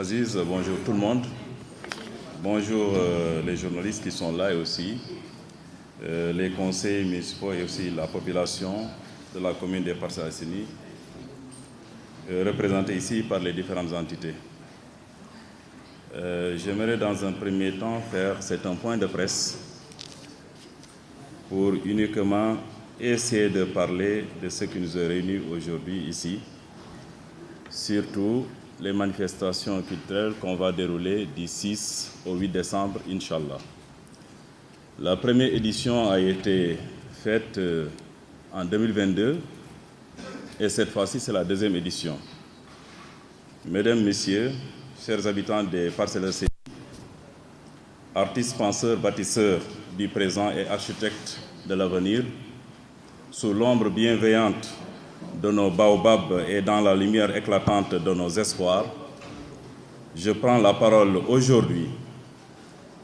Aziz, bonjour tout le monde. Bonjour les journalistes qui sont là et aussi les conseils municipaux et aussi la population de la commune des Parcelles Assainies, représentée ici par les différentes entités. J'aimerais dans un premier temps faire un point de presse pour uniquement essayer de parler de ce qui nous est réunis aujourd'hui ici, surtout les manifestations culturelles qu'on va dérouler du 6 au 8 décembre, Inch'Allah. La première édition a été faite en 2022 et cette fois-ci, c'est la deuxième édition. Mesdames, Messieurs, chers habitants des Parcelles Assainies, artistes, penseurs, bâtisseurs du présent et architectes de l'avenir, sous l'ombre bienveillante de nos baobabs et dans la lumière éclatante de nos espoirs, je prends la parole aujourd'hui,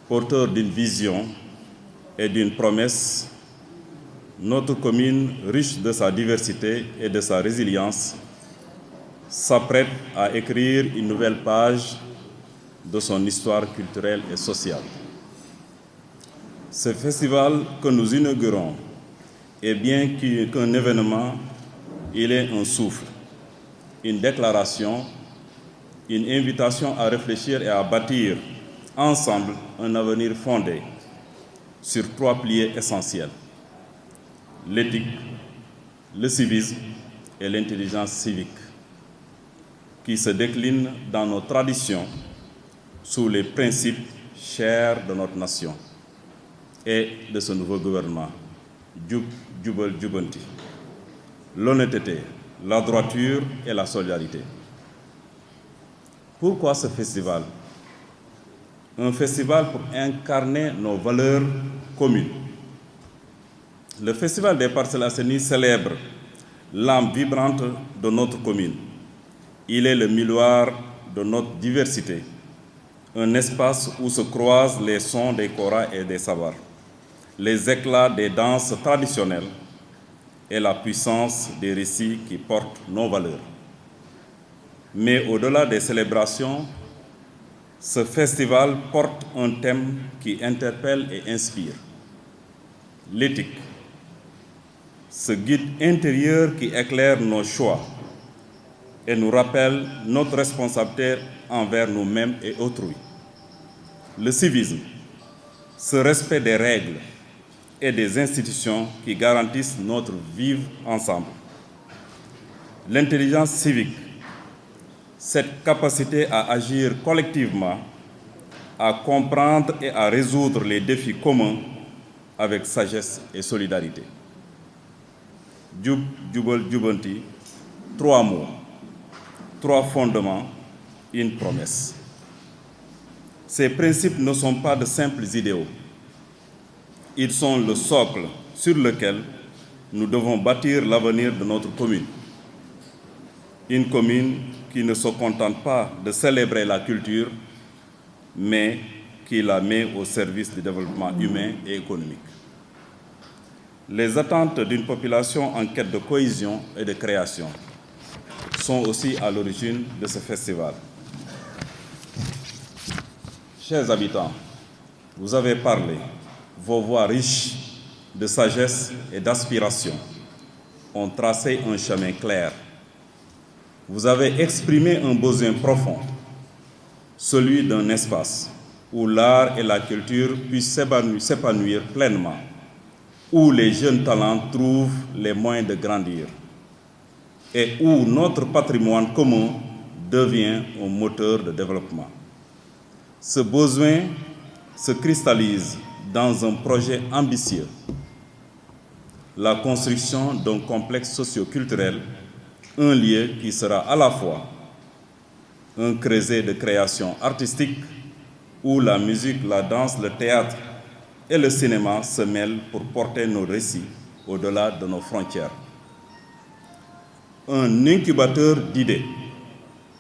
porteur d'une vision et d'une promesse. Notre commune, riche de sa diversité et de sa résilience, s'apprête à écrire une nouvelle page de son histoire culturelle et sociale. Ce festival que nous inaugurons est bien qu'un événement, il est un souffle, une déclaration, une invitation à réfléchir et à bâtir ensemble un avenir fondé sur trois piliers essentiels: l'éthique, le civisme et l'intelligence civique, qui se déclinent dans nos traditions sous les principes chers de notre nation et de ce nouveau gouvernement, Djoub, Djoubal, Djoubanti. L'honnêteté, la droiture et la solidarité. Pourquoi ce festival? Un festival pour incarner nos valeurs communes. Le Festival des Parcelles Assainies célèbre l'âme vibrante de notre commune. Il est le miroir de notre diversité, un espace où se croisent les sons des koras et des savars, les éclats des danses traditionnelles et la puissance des récits qui portent nos valeurs. Mais au-delà des célébrations, ce festival porte un thème qui interpelle et inspire: l'éthique, ce guide intérieur qui éclaire nos choix et nous rappelle notre responsabilité envers nous-mêmes et autrui. Le civisme, ce respect des règles et des institutions qui garantissent notre vivre ensemble. L'intelligence civique, cette capacité à agir collectivement, à comprendre et à résoudre les défis communs avec sagesse et solidarité. Djoub, Djoubal, Djoubanti, trois mots, trois fondements, une promesse. Ces principes ne sont pas de simples idéaux. Ils sont le socle sur lequel nous devons bâtir l'avenir de notre commune. Une commune qui ne se contente pas de célébrer la culture, mais qui la met au service du développement humain et économique. Les attentes d'une population en quête de cohésion et de création sont aussi à l'origine de ce festival. Chers habitants, vous avez parlé, vos voix riches de sagesse et d'aspiration ont tracé un chemin clair. Vous avez exprimé un besoin profond, celui d'un espace où l'art et la culture puissent s'épanouir pleinement, où les jeunes talents trouvent les moyens de grandir et où notre patrimoine commun devient un moteur de développement. Ce besoin se cristallise dans un projet ambitieux: la construction d'un complexe socio-culturel, un lieu qui sera à la fois un creuset de création artistique où la musique, la danse, le théâtre et le cinéma se mêlent pour porter nos récits au-delà de nos frontières. Un incubateur d'idées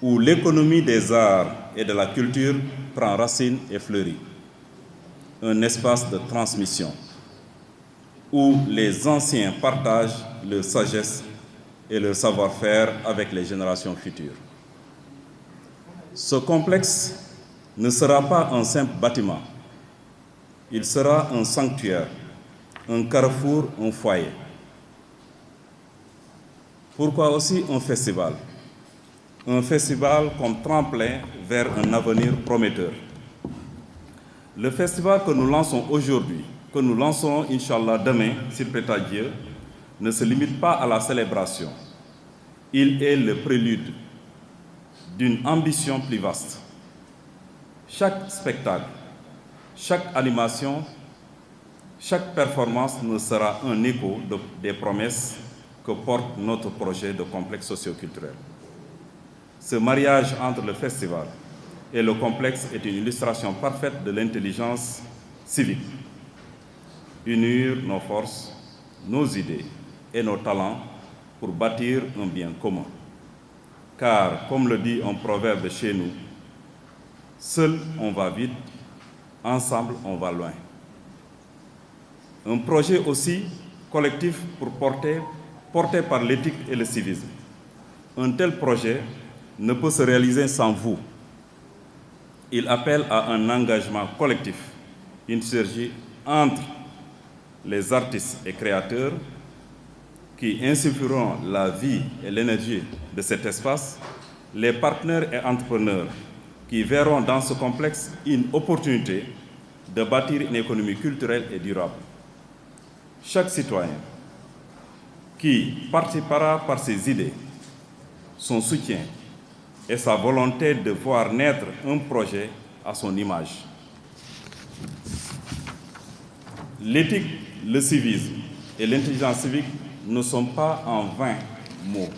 où l'économie des arts et de la culture prend racine et fleurit. Un espace de transmission où les anciens partagent leur sagesse et leur savoir-faire avec les générations futures. Ce complexe ne sera pas un simple bâtiment. Il sera un sanctuaire, un carrefour, un foyer. Pourquoi aussi un festival? Un festival comme tremplin vers un avenir prometteur. Le festival que nous lançons aujourd'hui, que nous lançons, Inch'Allah, demain, s'il plaît à Dieu, ne se limite pas à la célébration. Il est le prélude d'une ambition plus vaste. Chaque spectacle, chaque animation, chaque performance ne sera un écho des promesses que porte notre projet de complexe socio-culturel. Ce mariage entre le festival et le complexe est une illustration parfaite de l'intelligence civique. Unir nos forces, nos idées et nos talents pour bâtir un bien commun. Car, comme le dit un proverbe chez nous, seul on va vite, ensemble on va loin. Un projet aussi collectif porté par l'éthique et le civisme. Un tel projet ne peut se réaliser sans vous. Il appelle à un engagement collectif, une synergie entre les artistes et créateurs qui insuffleront la vie et l'énergie de cet espace, les partenaires et entrepreneurs qui verront dans ce complexe une opportunité de bâtir une économie culturelle et durable. Chaque citoyen qui participera par ses idées, son soutien et sa volonté de voir naître un projet à son image. L'éthique, le civisme et l'intelligence civique ne sont pas en vain mots.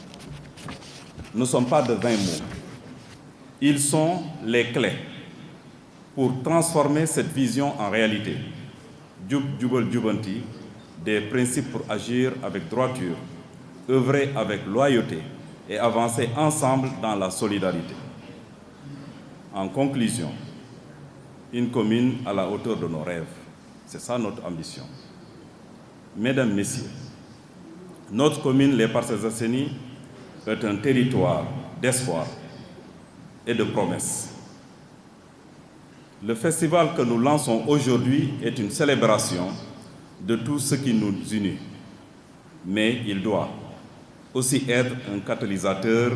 Ne sont pas de vains mots. Ils sont les clés pour transformer cette vision en réalité. Djub Djubal Djubanti, des principes pour agir avec droiture, œuvrer avec loyauté et avancer ensemble dans la solidarité. En conclusion, une commune à la hauteur de nos rêves. C'est ça notre ambition. Mesdames, Messieurs, notre commune, les Parcelles Assainies, est un territoire d'espoir et de promesses. Le festival que nous lançons aujourd'hui est une célébration de tout ce qui nous unit. Mais il doit aussi être un catalyseur,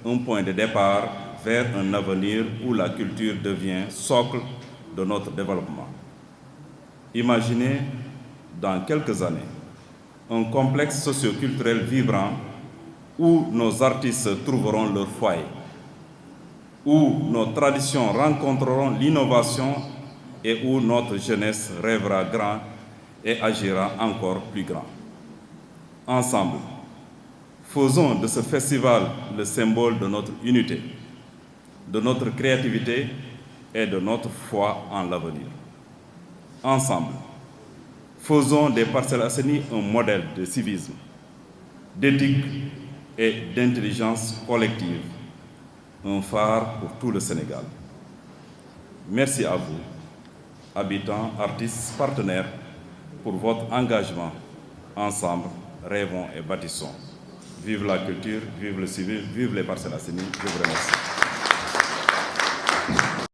un point de départ vers un avenir où la culture devient socle de notre développement. Imaginez, dans quelques années, un complexe socio-culturel vibrant où nos artistes trouveront leur foyer, où nos traditions rencontreront l'innovation et où notre jeunesse rêvera grand et agira encore plus grand. Ensemble, faisons de ce festival le symbole de notre unité, de notre créativité et de notre foi en l'avenir. Ensemble, faisons des Parcelles Assainies un modèle de civisme, d'éthique et d'intelligence collective, un phare pour tout le Sénégal. Merci à vous, habitants, artistes, partenaires, pour votre engagement. Ensemble, rêvons et bâtissons. Vive la culture, vive le civil, vive les Parcelles Assainies. Je vous remercie.